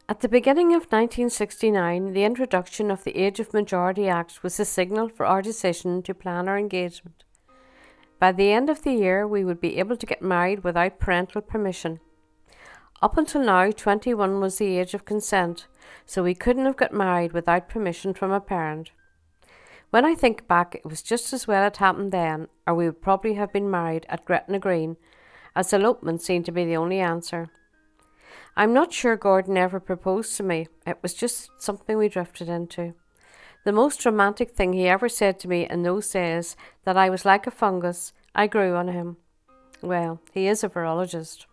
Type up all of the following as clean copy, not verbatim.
At the beginning of 1969, the introduction of the Age of Majority Act was the signal for our decision to plan our engagement. By the end of the year, we would be able to get married without parental permission. Up until now, 21 was the age of consent, so we couldn't have got married without permission from a parent. When I think back, it was just as well it happened then, or we would probably have been married at Gretna Green, as elopement seemed to be the only answer. I'm not sure Gordon ever proposed to me. It was just something we drifted into. The most romantic thing he ever said to me in those days, that I was like a fungus, I grew on him. Well, he is a virologist.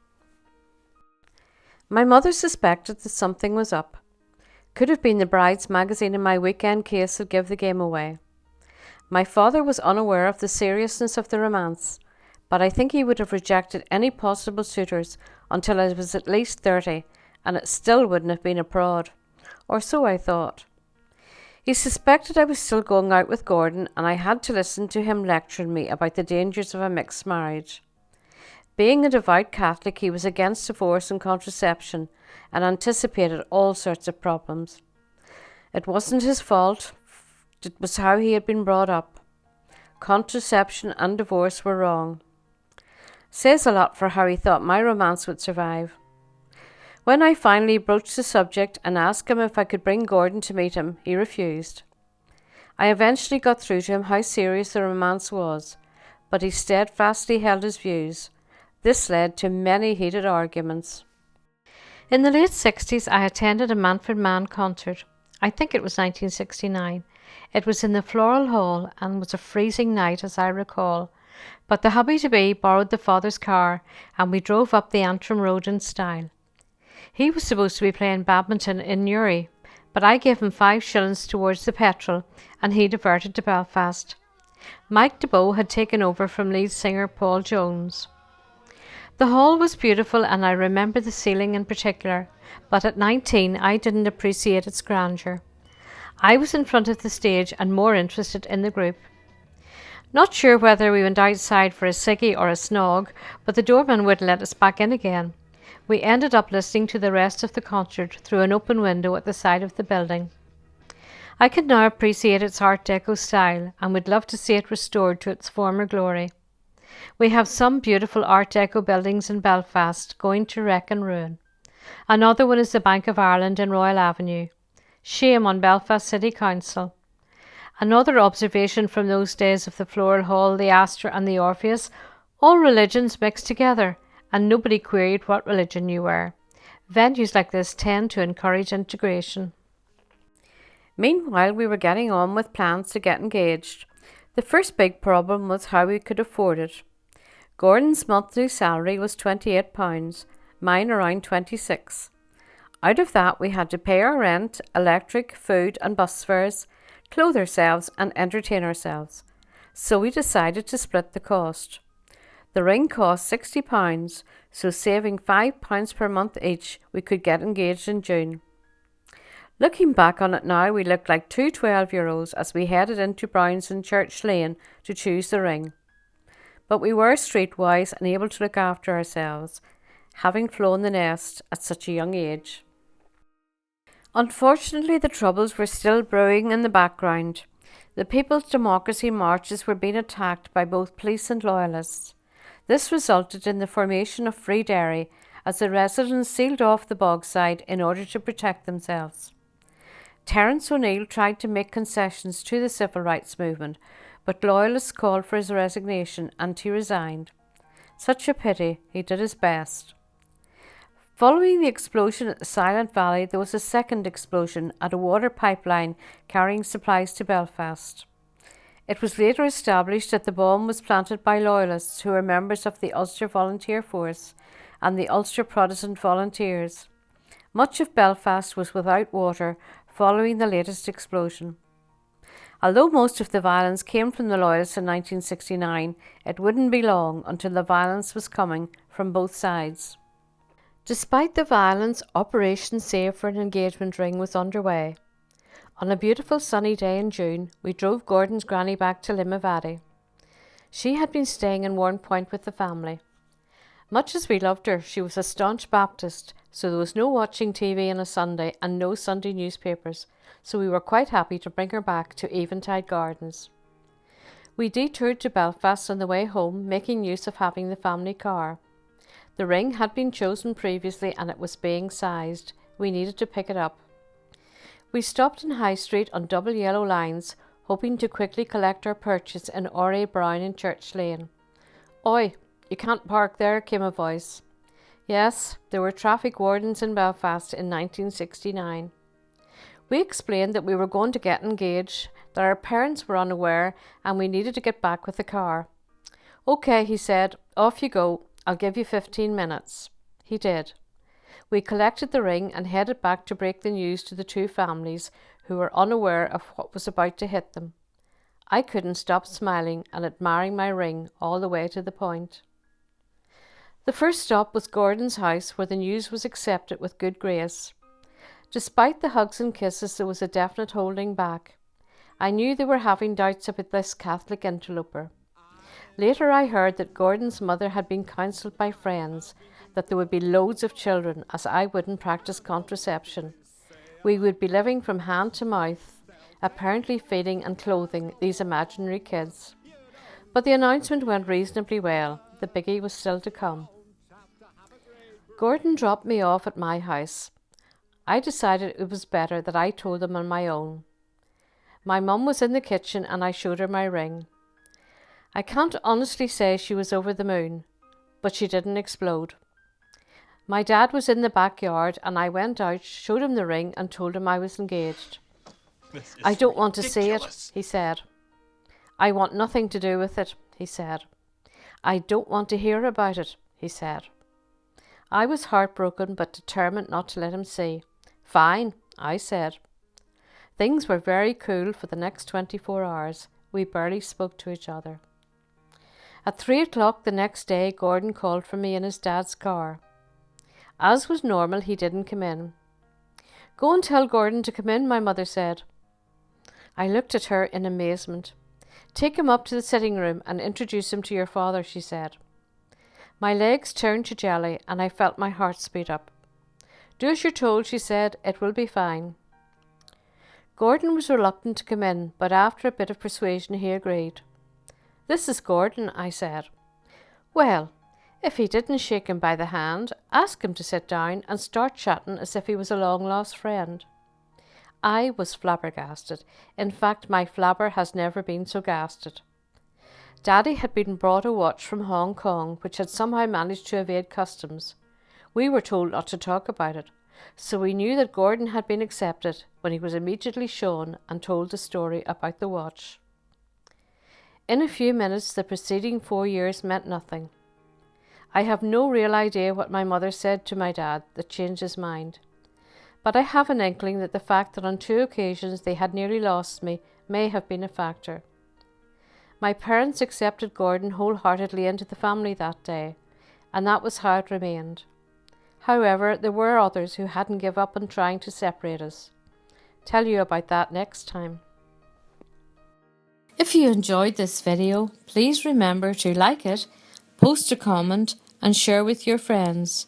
My mother suspected that something was up. Could have been the Brides magazine in my weekend case that gave the game away. My father was unaware of the seriousness of the romance, but I think he would have rejected any possible suitors until I was at least 30, and it still wouldn't have been a prod. Or so I thought. He suspected I was still going out with Gordon, and I had to listen to him lecturing me about the dangers of a mixed marriage. Being a devout Catholic, he was against divorce and contraception, and anticipated all sorts of problems. It wasn't his fault, it was how he had been brought up. Contraception and divorce were wrong. Says a lot for how he thought my romance would survive. When I finally broached the subject and asked him if I could bring Gordon to meet him, he refused. I eventually got through to him how serious the romance was, but he steadfastly held his views. This led to many heated arguments. In the late 60s, I attended a Manfred Mann concert. I think it was 1969. It was in the Floral Hall and was a freezing night, as I recall. But the hubby-to-be borrowed the father's car, and we drove up the Antrim Road in style. He was supposed to be playing badminton in Newry, but I gave him 5 shillings towards the petrol, and he diverted to Belfast. Mike DeBow had taken over from lead singer Paul Jones. The hall was beautiful, and I remember the ceiling in particular, but at 19 I didn't appreciate its grandeur. I was in front of the stage and more interested in the group. Not sure whether we went outside for a ciggy or a snog, but the doorman wouldn't let us back in again. We ended up listening to the rest of the concert through an open window at the side of the building. I can now appreciate its Art Deco style and would love to see it restored to its former glory. We have some beautiful Art Deco buildings in Belfast going to wreck and ruin. Another one is the Bank of Ireland in Royal Avenue. Shame on Belfast City Council. Another observation from those days of the Floral Hall, the Astor and the Orpheus, all religions mixed together, and nobody queried what religion you were. Venues like this tend to encourage integration. Meanwhile, we were getting on with plans to get engaged. The first big problem was how we could afford it. Gordon's monthly salary was £28, mine around 26. Out of that, we had to pay our rent, electric, food and bus fares, clothe ourselves and entertain ourselves. So we decided to split the cost. The ring cost £60, so saving £5 per month each, we could get engaged in June. Looking back on it now, we looked like two 12-year-olds as we headed into Browns in Church Lane to choose the ring. But we were streetwise and able to look after ourselves, having flown the nest at such a young age. Unfortunately, the troubles were still brewing in the background. The People's Democracy marches were being attacked by both police and loyalists. This resulted in the formation of Free Derry as the residents sealed off the bogside in order to protect themselves. Terence O'Neill tried to make concessions to the civil rights movement, but loyalists called for his resignation and he resigned. Such a pity, he did his best. Following the explosion at the Silent Valley, there was a second explosion at a water pipeline carrying supplies to Belfast. It was later established that the bomb was planted by loyalists who were members of the Ulster Volunteer Force and the Ulster Protestant Volunteers. Much of Belfast was without water following the latest explosion. Although most of the violence came from the loyalists in 1969, it wouldn't be long until the violence was coming from both sides. Despite the violence, Operation Save for an Engagement Ring was underway. On a beautiful sunny day in June, we drove Gordon's granny back to Limavady. She had been staying in Warrenpoint with the family. Much as we loved her, she was a staunch Baptist, So there was no watching TV on a Sunday and no Sunday newspapers, so we were quite happy to bring her back to Eventide Gardens. We detoured to Belfast on the way home, making use of having the family car. The ring had been chosen previously and it was being sized. We needed to pick it up. We stopped in High Street on double yellow lines, hoping to quickly collect our purchase in R.A. Brown in Church Lane. "Oi, you can't park there," came a voice. Yes, there were traffic wardens in Belfast in 1969. We explained that we were going to get engaged, that our parents were unaware, and we needed to get back with the car. "OK," he said, "off you go. I'll give you 15 minutes. He did. We collected the ring and headed back to break the news to the two families who were unaware of what was about to hit them. I couldn't stop smiling and admiring my ring all the way to the point. The first stop was Gordon's house, where the news was accepted with good grace. Despite the hugs and kisses, there was a definite holding back. I knew they were having doubts about this Catholic interloper. Later I heard that Gordon's mother had been counselled by friends that there would be loads of children, as I wouldn't practice contraception. We would be living from hand to mouth, apparently feeding and clothing these imaginary kids. But the announcement went reasonably well. The biggie was still to come. Gordon dropped me off at my house. I decided it was better that I told them on my own. My mum was in the kitchen and I showed her my ring. I can't honestly say she was over the moon, but she didn't explode. My dad was in the backyard and I went out, showed him the ring and told him I was engaged. "I don't want to see it," he said. "I want nothing to do with it," he said. "I don't want to hear about it," he said. I was heartbroken but determined not to let him see. "Fine," I said. Things were very cool for the next 24 hours. We barely spoke to each other. At 3 o'clock the next day, Gordon called for me in his dad's car. As was normal, he didn't come in. "Go and tell Gordon to come in," my mother said. I looked at her in amazement. "Take him up to the sitting room and introduce him to your father," she said. My legs turned to jelly and I felt my heart speed up. "Do as you're told," she said. "It will be fine." Gordon was reluctant to come in, but after a bit of persuasion he agreed. "This is Gordon," I said. Well, if he didn't shake him by the hand, ask him to sit down and start chatting as if he was a long-lost friend. I was flabbergasted. In fact, my flabber has never been so gasted. Daddy had been brought a watch from Hong Kong, which had somehow managed to evade customs. We were told not to talk about it, so we knew that Gordon had been accepted when he was immediately shown and told the story about the watch. In a few minutes, the preceding 4 years meant nothing. I have no real idea what my mother said to my dad that changed his mind, but I have an inkling that the fact that on 2 occasions they had nearly lost me may have been a factor. My parents accepted Gordon wholeheartedly into the family that day, and that was how it remained. However, there were others who hadn't given up on trying to separate us. Tell you about that next time. If you enjoyed this video, please remember to like it, post a comment and share with your friends.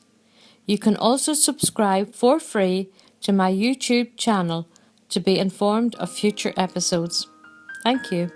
You can also subscribe for free to my YouTube channel to be informed of future episodes. Thank you.